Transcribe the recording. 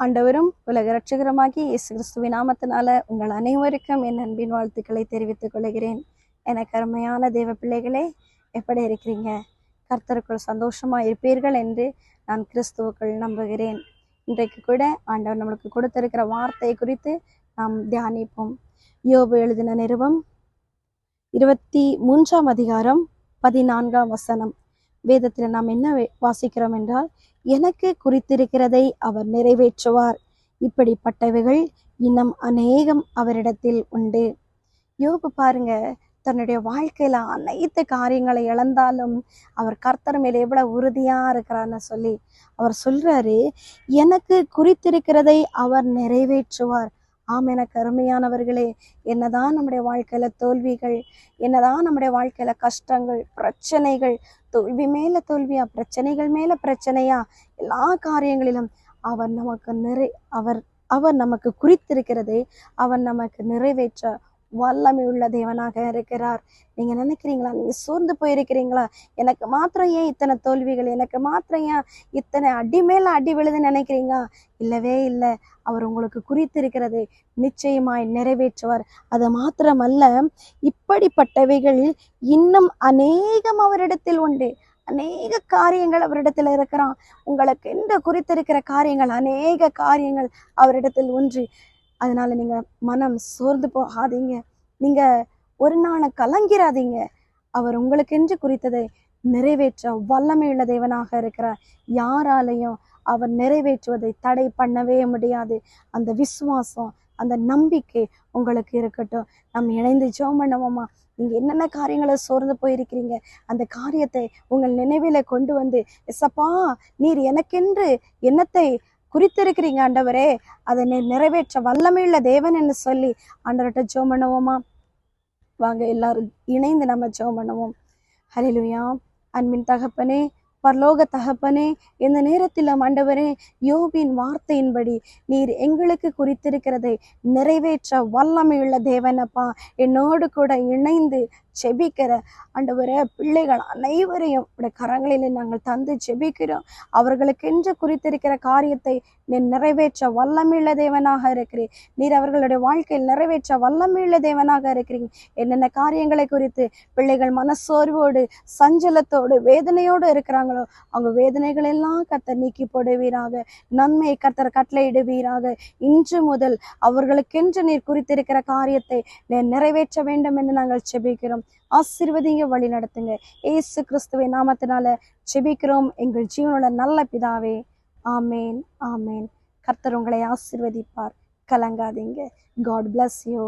ஆண்டவரும் உலக இரட்சகருமாகி இயேசு கிறிஸ்துவின் நாமத்தினால உங்கள் அனைவருக்கும் என் அன்பின் வாழ்த்துக்களை தெரிவித்துக் கொள்கிறேன். எனக்கு அருமையான தேவ பிள்ளைகளே, எப்படி இருக்கிறீங்க? கர்த்தருக்குள் சந்தோஷமா இருப்பீர்கள் என்று நான் கிறிஸ்துவுக்குள் நம்புகிறேன். இன்றைக்கு கூட ஆண்டவர் நம்மளுக்கு கொடுத்திருக்கிற வார்த்தை குறித்து நாம் தியானிப்போம். யோபு எழுதின நிருபம் 23 அதிகாரம் 14 வேதத்தில் நாம் என்ன வாசிக்கிறோம் என்றால், எனக்கு குறித்திருக்கிறதை அவர் நிறைவேற்றுவார், இப்படிப்பட்டவைகள் இன்னும் அநேகம் அவரிடத்தில் உண்டு. யோபு பாருங்க, தன்னுடைய வாழ்க்கையில அனைத்து காரியங்களை இழந்தாலும் அவர் கர்த்தர் மேல எவ்வளவு உறுதியா இருக்கிறான்னு சொல்லி அவர் சொல்றாரு, எனக்கு குறித்திருக்கிறதை அவர் நிறைவேற்றுவார். ஆம், எனக்கு அருமையானவர்களே, என்னதான் நம்முடைய வாழ்க்கையில தோல்விகள், என்னதான் நம்முடைய வாழ்க்கையில கஷ்டங்கள், பிரச்சனைகள், தோல்வி மேல தோல்வியா, பிரச்சனைகள் மேல பிரச்சனையா, எல்லா காரியங்களிலும் அவர் நமக்கு அவர் நமக்கு குறித்திருக்கிறதை அவர் நமக்கு நிறைவேற்ற வல்லமை உள்ள தேவனாக இருக்கிறார். நீங்க நினைக்கிறீங்களா? நீங்க சோர்ந்து போயிருக்கிறீங்களா? எனக்கு மாத்திரம் ஏன் இத்தனை தோல்விகள், எனக்கு மாத்திரம் ஏன் இத்தனை அடி மேல அடி விழுதுன்னு நினைக்கிறீங்க? இல்லவே இல்லை. அவர் உங்களுக்கு குறித்திருக்கிறது நிச்சயமாய் நிறைவேற்றுவார். அது மாத்திரமல்ல, இப்படிப்பட்டவைகள் இன்னும் அநேகம் அவரிடத்தில் உண்டு. அநேக காரியங்கள் அவரிடத்துல இருக்கிறான். உங்களுக்கு எந்த குறித்திருக்கிற காரியங்கள், அநேக காரியங்கள் அவரிடத்தில் ஒன்று. அதனால நீங்க மனம் சோர்ந்து போகாதீங்க, நீங்க ஒரு நாள் கலங்கிறாதீங்க. அவர் உங்களுக்கென்று குறித்ததை நிறைவேற்ற வல்லமையுள்ள தேவனாக இருக்கிறார். யாராலையும் அவர் நிறைவேற்றுவதை தடை பண்ணவே முடியாது. அந்த விசுவாசம், அந்த நம்பிக்கை உங்களுக்கு இருக்கட்டும். நம்ம இணைந்து ஜெபம் பண்ணுவோமா? நீங்க என்னென்ன காரியங்களை சோர்ந்து போயிருக்கிறீங்க, அந்த காரியத்தை உங்கள் நினைவில கொண்டு வந்து, எசப்பா, நீர் எனக்கென்று என்னத்தை குறித்திருக்கிறீங்க ஆண்டவரே, அதை நிறைவேற்ற வல்லமையுள்ள தேவன் என்று சொல்லி ஆண்டவர்கிட்ட ஜெபம் பண்ணுவோமா? வாங்க எல்லாரும் இணைந்து நம்ம ஜெபம் பண்ணுவோம். ஹல்லேலூயா. அன்பின் தகப்பனே, பரலோக தகப்பனே, இந்த நேரத்தில் ஆண்டவரே, யோபின் வார்த்தையின்படி நீர் எங்களுக்கு குறித்திருக்கிறதை நிறைவேற்ற வல்லமையுள்ள தேவனப்பா, என்னோடு கூட இணைந்து ஜெபிக்கிற ஆண்டவரே பிள்ளைகள் அனைவரையும் உடைய கரங்களில் நாங்கள் தந்து ஜெபிக்கிறோம். அவர்களுக்கென்று குறித்திருக்கிற காரியத்தை நீர் நிறைவேற்ற வல்லமையுள்ள தேவனாக இருக்கிறீர். நீர் அவர்களுடைய வாழ்க்கையில் நிறைவேற்ற வல்லமையுள்ள தேவனாக இருக்கிறீங்க. என்னென்ன காரியங்களை குறித்து பிள்ளைகள் மனசோர்வோடு, சஞ்சலத்தோடு, வேதனையோடு இருக்கிறாங்களோ, அவங்க வேதனைகள் எல்லாம் கர்த்தர் நீக்கி போடுவீராக. நன்மை கர்த்தர் கட்டளையிடுவீராக. இன்று முதல் அவர்களுக்கென்று நீர் குறித்திருக்கிற காரியத்தை நீர் நிறைவேற்ற வேண்டும் என்று நாங்கள் ஜெபிக்கிறோம். ஆசீர்வதிங்க, வழி நடத்துங்க. இயேசு கிறிஸ்துவின் நாமத்தினால ஜெபிக்கிறோம் எங்கள் ஜீவனுள்ள நல்ல பிதாவே. ஆமேன், ஆமேன். கர்த்தர் உங்களை ஆசீர்வதிப்பார். கலங்காதீங்க. God bless you.